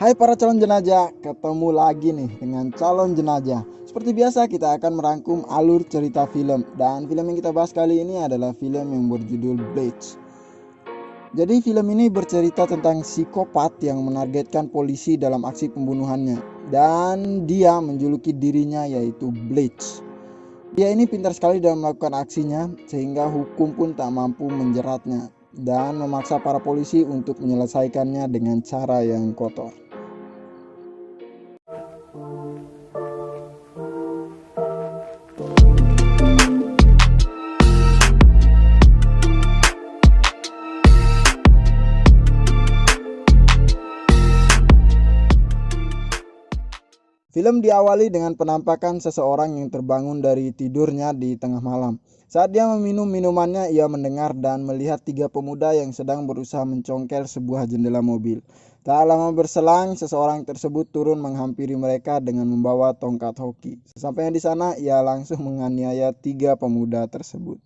Hai para calon jenazah, ketemu lagi nih dengan calon jenazah. Seperti biasa kita akan merangkum alur cerita film. Dan film yang kita bahas kali ini adalah film yang berjudul Bleach. Jadi film ini bercerita tentang psikopat yang menargetkan polisi dalam aksi pembunuhannya. Dan dia menjuluki dirinya yaitu Bleach. Dia ini pintar sekali dalam melakukan aksinya sehingga hukum pun tak mampu menjeratnya. Dan memaksa para polisi untuk menyelesaikannya dengan cara yang kotor. Film diawali dengan penampakan seseorang yang terbangun dari tidurnya di tengah malam. Saat dia meminum minumannya, ia mendengar dan melihat tiga pemuda yang sedang berusaha mencongkel sebuah jendela mobil. Tak lama berselang, seseorang tersebut turun menghampiri mereka dengan membawa tongkat hoki. Sesampainya di sana, ia langsung menganiaya tiga pemuda tersebut.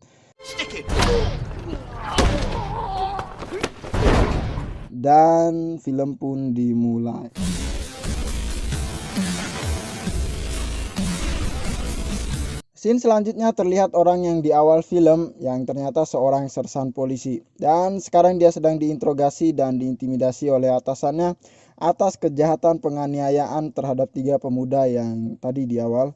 Dan film pun dimulai. Scene selanjutnya terlihat orang yang di awal film yang ternyata seorang sersan polisi. Dan sekarang dia sedang diinterogasi dan diintimidasi oleh atasannya atas kejahatan penganiayaan terhadap tiga pemuda yang tadi di awal.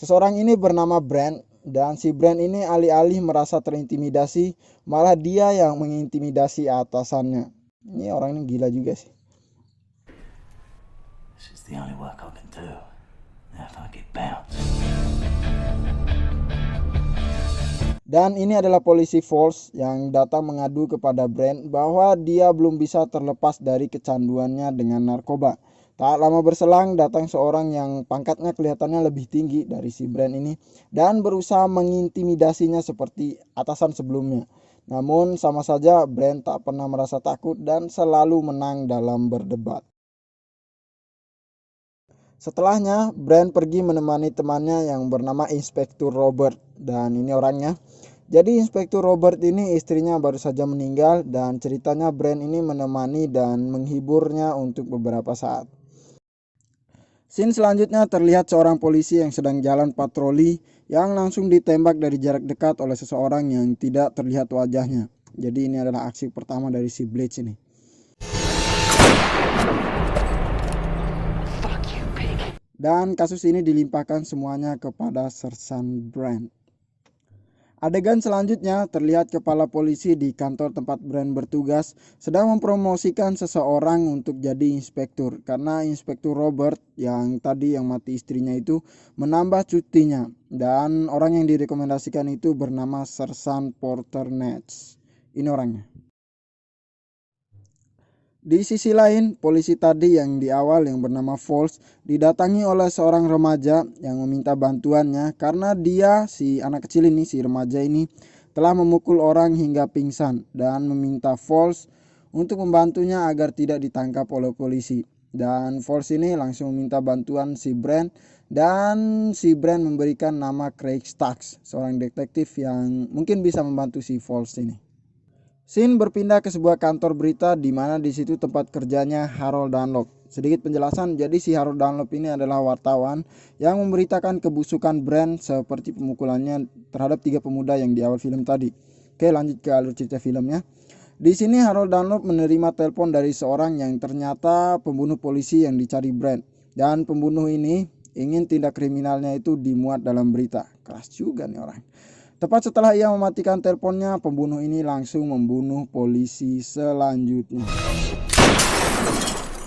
Seseorang ini bernama Brand, dan si Brand ini alih-alih merasa terintimidasi, malah dia yang mengintimidasi atasannya. Ini orang ini gila juga sih. This is the only work I can do. If I get bounced. Dan ini adalah polisi Falls yang datang mengadu kepada Brand bahwa dia belum bisa terlepas dari kecanduannya dengan narkoba. Tak lama berselang datang seorang yang pangkatnya kelihatannya lebih tinggi dari si Brand ini dan berusaha mengintimidasinya seperti atasan sebelumnya. Namun sama saja Brand tak pernah merasa takut dan selalu menang dalam berdebat. Setelahnya, Brand pergi menemani temannya yang bernama Inspektur Robert, dan ini orangnya. Jadi Inspektur Robert ini istrinya baru saja meninggal dan ceritanya Brand ini menemani dan menghiburnya untuk beberapa saat. Scene selanjutnya terlihat seorang polisi yang sedang jalan patroli yang langsung ditembak dari jarak dekat oleh seseorang yang tidak terlihat wajahnya. Jadi ini adalah aksi pertama dari si Bleach ini. Dan kasus ini dilimpahkan semuanya kepada Sersan Brand. Adegan selanjutnya terlihat kepala polisi di kantor tempat Brand bertugas sedang mempromosikan seseorang untuk jadi inspektur. Karena Inspektur Robert yang tadi yang mati istrinya itu menambah cutinya. Dan orang yang direkomendasikan itu bernama Sersan Porter Nets. Ini orangnya. Di sisi lain, polisi tadi yang di awal yang bernama Falls didatangi oleh seorang remaja yang meminta bantuannya karena dia, si anak kecil ini, si remaja ini telah memukul orang hingga pingsan dan meminta Falls untuk membantunya agar tidak ditangkap oleh polisi. Dan Falls ini langsung meminta bantuan si Brand dan si Brand memberikan nama Craig Stacks, seorang detektif yang mungkin bisa membantu si Falls ini. Scene berpindah ke sebuah kantor berita di mana di situ tempat kerjanya Harold Dunlop. Sedikit penjelasan, jadi si Harold Dunlop ini adalah wartawan yang memberitakan kebusukan Brand seperti pemukulannya terhadap tiga pemuda yang di awal film tadi. Oke, lanjut ke alur cerita filmnya. Di sini Harold Dunlop menerima telepon dari seorang yang ternyata pembunuh polisi yang dicari Brand. Dan pembunuh ini ingin tindak kriminalnya itu dimuat dalam berita. Keras juga nih orang. Tepat setelah ia mematikan teleponnya, pembunuh ini langsung membunuh polisi selanjutnya.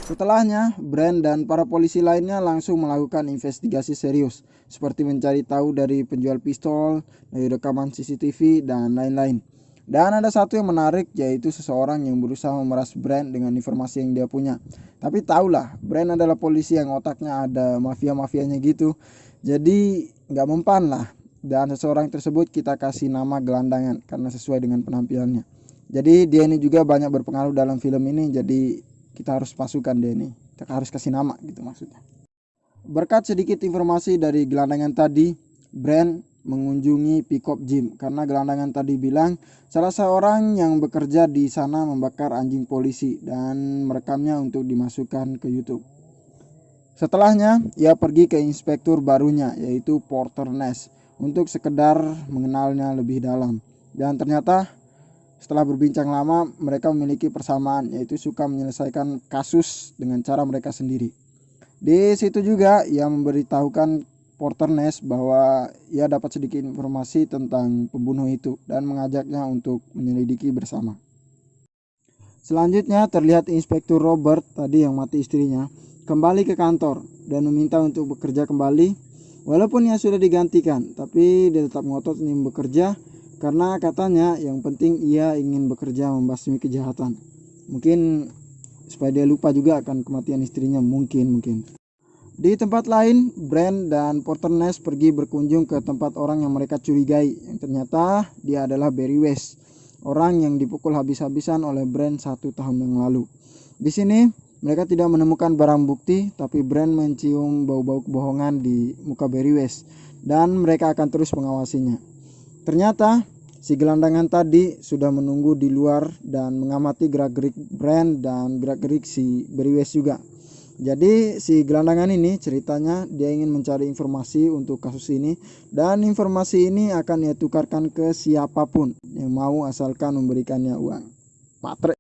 Setelahnya, Brand dan para polisi lainnya langsung melakukan investigasi serius, seperti mencari tahu dari penjual pistol, dari rekaman CCTV, dan lain-lain. Dan ada satu yang menarik, yaitu seseorang yang berusaha memeras Brand dengan informasi yang dia punya. Tapi tahulah, Brand adalah polisi yang otaknya ada mafia-mafianya gitu, jadi nggak mempan lah. Dan seseorang tersebut kita kasih nama Gelandangan karena sesuai dengan penampilannya. Jadi dia ini juga banyak berpengaruh dalam film ini, jadi kita harus masukkan dia ini. Kita harus kasih nama gitu maksudnya. Berkat sedikit informasi dari Gelandangan tadi, Brand mengunjungi Peacock Gym karena gelandangan tadi bilang salah seorang yang bekerja di sana membakar anjing polisi dan merekamnya untuk dimasukkan ke YouTube. Setelahnya, ia pergi ke inspektur barunya yaitu Porter Ness untuk sekedar mengenalnya lebih dalam. Dan ternyata setelah berbincang lama, mereka memiliki persamaan yaitu suka menyelesaikan kasus dengan cara mereka sendiri. Di situ juga ia memberitahukan Porter Ness bahwa ia dapat sedikit informasi tentang pembunuh itu dan mengajaknya untuk menyelidiki bersama. Selanjutnya terlihat Inspektur Robert tadi yang mati istrinya kembali ke kantor dan meminta untuk bekerja kembali walaupun ia sudah digantikan, tapi dia tetap ngotot ingin bekerja karena katanya yang penting ia ingin bekerja membasmi kejahatan. Mungkin supaya dia lupa juga akan kematian istrinya, mungkin. Di tempat lain, Brand dan Porter Ness pergi berkunjung ke tempat orang yang mereka curigai, yang ternyata dia adalah Barry West, orang yang dipukul habis-habisan oleh Brand 1 tahun yang lalu. Di sini mereka tidak menemukan barang bukti, tapi Brand mencium bau-bau kebohongan di muka Barry West dan mereka akan terus mengawasinya. Ternyata si gelandangan tadi sudah menunggu di luar dan mengamati gerak-gerik Brand dan gerak-gerik si Barry West juga. Jadi si gelandangan ini ceritanya dia ingin mencari informasi untuk kasus ini dan informasi ini akan ia tukarkan ke siapapun yang mau asalkan memberikannya uang. Matre.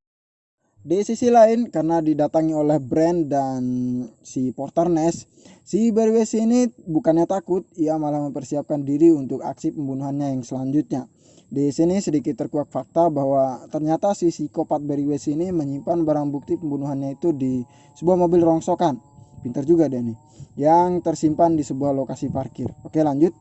Di sisi lain, karena didatangi oleh Brand dan si Porter Ness, si Barry West ini bukannya takut, ia malah mempersiapkan diri untuk aksi pembunuhannya yang selanjutnya. Di sini sedikit terkuak fakta bahwa ternyata si psikopat Barry West ini menyimpan barang bukti pembunuhannya itu di sebuah mobil rongsokan. Pintar juga dia nih, yang tersimpan di sebuah lokasi parkir. Oke, lanjut.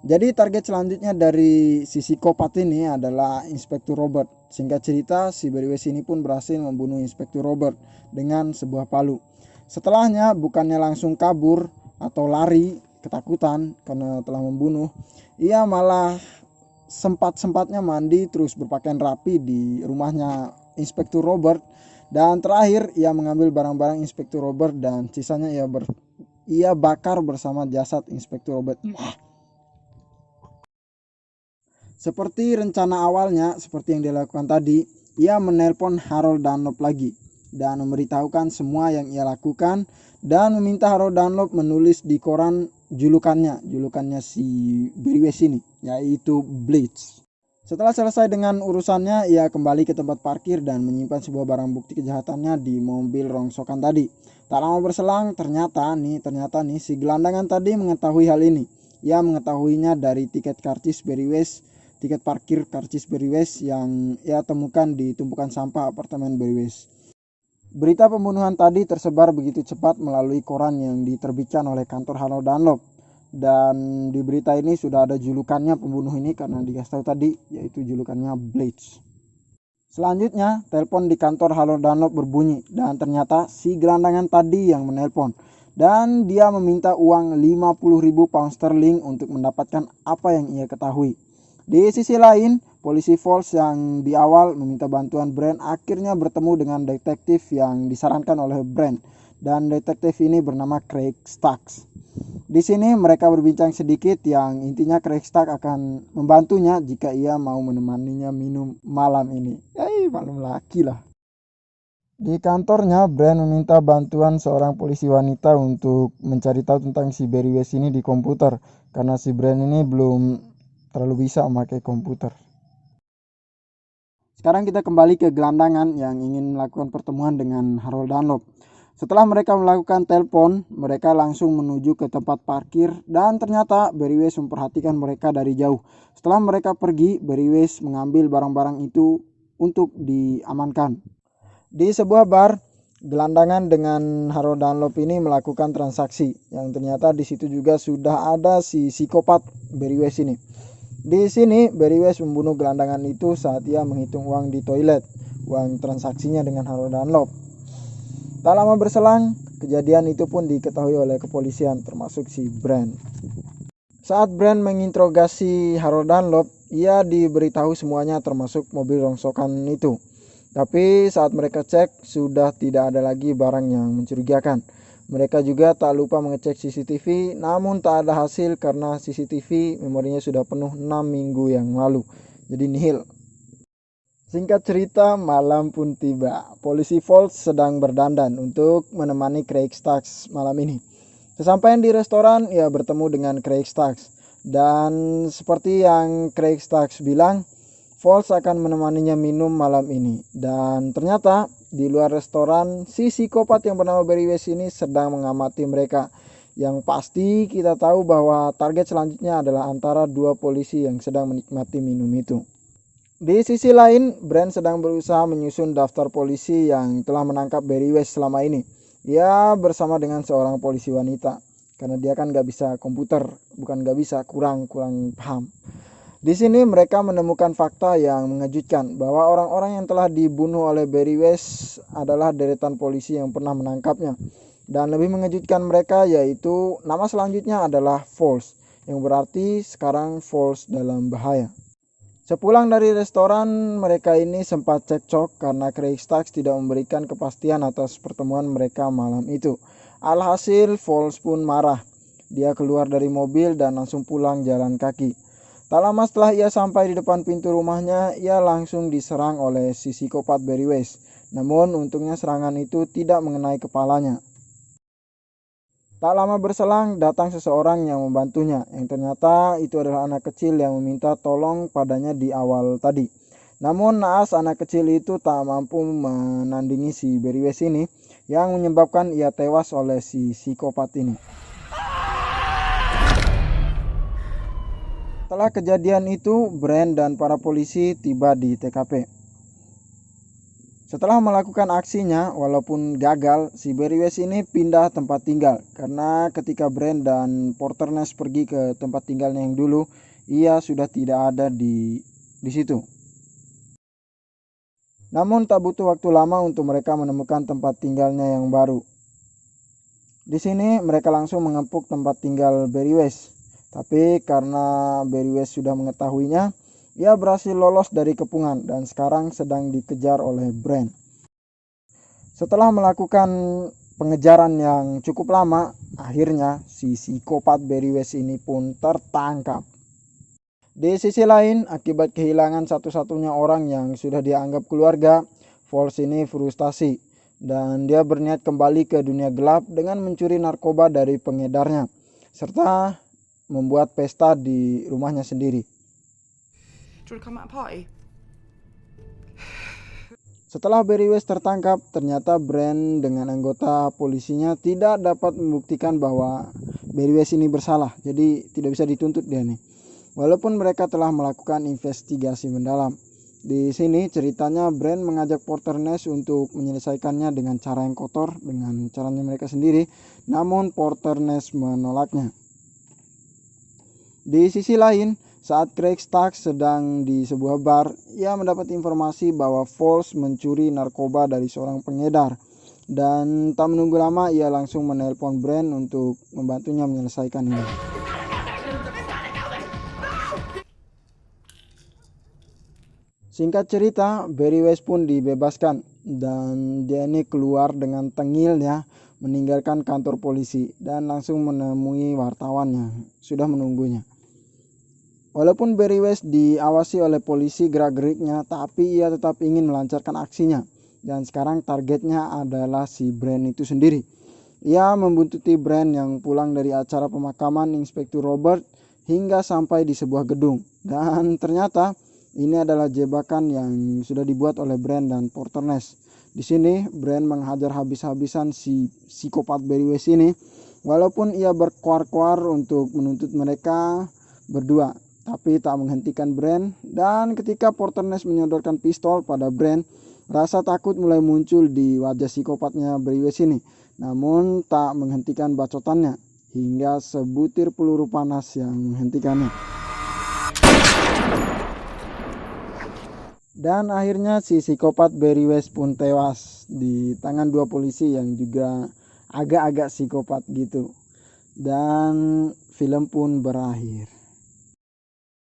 Jadi target selanjutnya dari si psikopat ini adalah Inspektur Robert. Singkat cerita, si Barry West ini pun berhasil membunuh Inspektur Robert dengan sebuah palu. Setelahnya bukannya langsung kabur atau lari ketakutan karena telah membunuh, ia malah sempat-sempatnya mandi terus berpakaian rapi di rumahnya Inspektur Robert. Dan terakhir ia mengambil barang-barang Inspektur Robert dan sisanya ia bakar bersama jasad Inspektur Robert. Seperti rencana awalnya, seperti yang dilakukan tadi, ia menelpon Harold Dunlop lagi dan memberitahukan semua yang ia lakukan dan meminta Harold Dunlop menulis di koran julukannya si Barry West ini, yaitu Blitz. Setelah selesai dengan urusannya, ia kembali ke tempat parkir dan menyimpan sebuah barang bukti kejahatannya di mobil rongsokan tadi. Tak lama berselang, ternyata nih si gelandangan tadi mengetahui hal ini. Ia mengetahuinya dari tiket parkir karcis Barry West yang ia temukan di tumpukan sampah apartemen Barry West. Berita pembunuhan tadi tersebar begitu cepat melalui koran yang diterbitkan oleh kantor Harold Dunlop. Dan di berita ini sudah ada julukannya pembunuh ini karena dikasih tahu tadi, yaitu julukannya Blitz. Selanjutnya, telepon di kantor Harold Dunlop berbunyi dan ternyata si gelandangan tadi yang menelpon. Dan dia meminta uang 50.000 pound sterling untuk mendapatkan apa yang ia ketahui. Di sisi lain, polisi Falls yang di awal meminta bantuan Brand akhirnya bertemu dengan detektif yang disarankan oleh Brand. Dan detektif ini bernama Craig Stacks. Di sini mereka berbincang sedikit yang intinya Craig Stacks akan membantunya jika ia mau menemaninya minum malam ini. Malam laki lah. Di kantornya, Brand meminta bantuan seorang polisi wanita untuk mencari tahu tentang si Barry West ini di komputer karena si Brand ini belum terlalu bisa memakai komputer. Sekarang kita kembali ke gelandangan yang ingin melakukan pertemuan dengan Harold Dunlop. Setelah mereka melakukan telepon, mereka langsung menuju ke tempat parkir dan ternyata Barry West memperhatikan mereka dari jauh. Setelah mereka pergi, Barry West mengambil barang-barang itu untuk diamankan. Di sebuah bar, gelandangan dengan Harold Dunlop ini melakukan transaksi yang ternyata di situ juga sudah ada si psikopat Barry West ini. Di sini Barry West membunuh gelandangan itu saat ia menghitung uang di toilet, uang transaksinya dengan Harold Dunlop. Tak lama berselang, kejadian itu pun diketahui oleh kepolisian termasuk si Brand. Saat Brand menginterogasi Harold Dunlop, ia diberitahu semuanya termasuk mobil rongsokan itu. Tapi saat mereka cek, sudah tidak ada lagi barang yang mencurigakan. Mereka juga tak lupa mengecek CCTV, namun tak ada hasil karena CCTV memorinya sudah penuh 6 minggu yang lalu. Jadi nihil. Singkat cerita, malam pun tiba. Polisi Falls sedang berdandan untuk menemani Craig Stacks malam ini. Sesampainya di restoran, ia bertemu dengan Craig Stacks. Dan seperti yang Craig Stacks bilang, Falls akan menemaninya minum malam ini. Dan ternyata di luar restoran, si psikopat yang bernama Barry West ini sedang mengamati mereka. Yang pasti kita tahu bahwa target selanjutnya adalah antara dua polisi yang sedang menikmati minum itu. Di sisi lain, Brand sedang berusaha menyusun daftar polisi yang telah menangkap Barry West selama ini. Ia bersama dengan seorang polisi wanita. Karena dia kan gak bisa komputer, bukan gak bisa, kurang paham. Di sini mereka menemukan fakta yang mengejutkan bahwa orang-orang yang telah dibunuh oleh Barry West adalah deretan polisi yang pernah menangkapnya. Dan lebih mengejutkan mereka yaitu nama selanjutnya adalah Falls, yang berarti sekarang Falls dalam bahaya. Sepulang dari restoran, mereka ini sempat cekcok karena Craig Stacks tidak memberikan kepastian atas pertemuan mereka malam itu. Alhasil Falls pun marah. Dia keluar dari mobil dan langsung pulang jalan kaki. Tak lama setelah ia sampai di depan pintu rumahnya, ia langsung diserang oleh si psikopat Barry West. Namun untungnya serangan itu tidak mengenai kepalanya. Tak lama berselang datang seseorang yang membantunya, yang ternyata itu adalah anak kecil yang meminta tolong padanya di awal tadi. Namun naas anak kecil itu tak mampu menandingi si Barry West ini, yang menyebabkan ia tewas oleh si psikopat ini. Setelah kejadian itu, Brand dan para polisi tiba di TKP. Setelah melakukan aksinya, walaupun gagal, si Barry West ini pindah tempat tinggal. Karena ketika Brand dan Porter Ness pergi ke tempat tinggalnya yang dulu, ia sudah tidak ada di situ. Namun tak butuh waktu lama untuk mereka menemukan tempat tinggalnya yang baru. Di sini mereka langsung mengepuk tempat tinggal Barry West. Tapi karena Barry West sudah mengetahuinya, ia berhasil lolos dari kepungan dan sekarang sedang dikejar oleh Brand. Setelah melakukan pengejaran yang cukup lama, akhirnya si psikopat Barry West ini pun tertangkap. Di sisi lain, akibat kehilangan satu-satunya orang yang sudah dianggap keluarga, Falls ini frustasi dan dia berniat kembali ke dunia gelap dengan mencuri narkoba dari pengedarnya, serta membuat pesta di rumahnya sendiri. Setelah Barry West tertangkap, ternyata Brand dengan anggota polisinya tidak dapat membuktikan bahwa Barry West ini bersalah, jadi tidak bisa dituntut dia nih. Walaupun mereka telah melakukan investigasi mendalam. Di sini ceritanya Brand mengajak Porter Ness untuk menyelesaikannya dengan cara yang kotor, dengan caranya mereka sendiri, namun Porter Ness menolaknya. Di sisi lain, saat Craig Stacks sedang di sebuah bar, ia mendapat informasi bahwa Falls mencuri narkoba dari seorang pengedar. Dan tak menunggu lama, ia langsung menelpon Brand untuk membantunya menyelesaikan ini. Singkat cerita, Barry West pun dibebaskan dan dia ini keluar dengan tengilnya meninggalkan kantor polisi dan langsung menemui wartawan yang sudah menunggunya. Walaupun Barry West diawasi oleh polisi gerak-geriknya, tapi ia tetap ingin melancarkan aksinya. Dan sekarang targetnya adalah si Brand itu sendiri. Ia membuntuti Brand yang pulang dari acara pemakaman Inspektur Robert hingga sampai di sebuah gedung. Dan ternyata ini adalah jebakan yang sudah dibuat oleh Brand dan Porter Ness. Di sini Brand menghajar habis-habisan si psikopat Barry West ini, walaupun ia berkuar-kuar untuk menuntut mereka berdua, tapi tak menghentikan Brand. Dan ketika Porter Ness menyodorkan pistol pada Brand, rasa takut mulai muncul di wajah psikopatnya Barry West ini, namun tak menghentikan bacotannya hingga sebutir peluru panas yang menghentikannya. Dan akhirnya si psikopat Barry West pun tewas di tangan dua polisi yang juga agak-agak psikopat gitu. Dan film pun berakhir.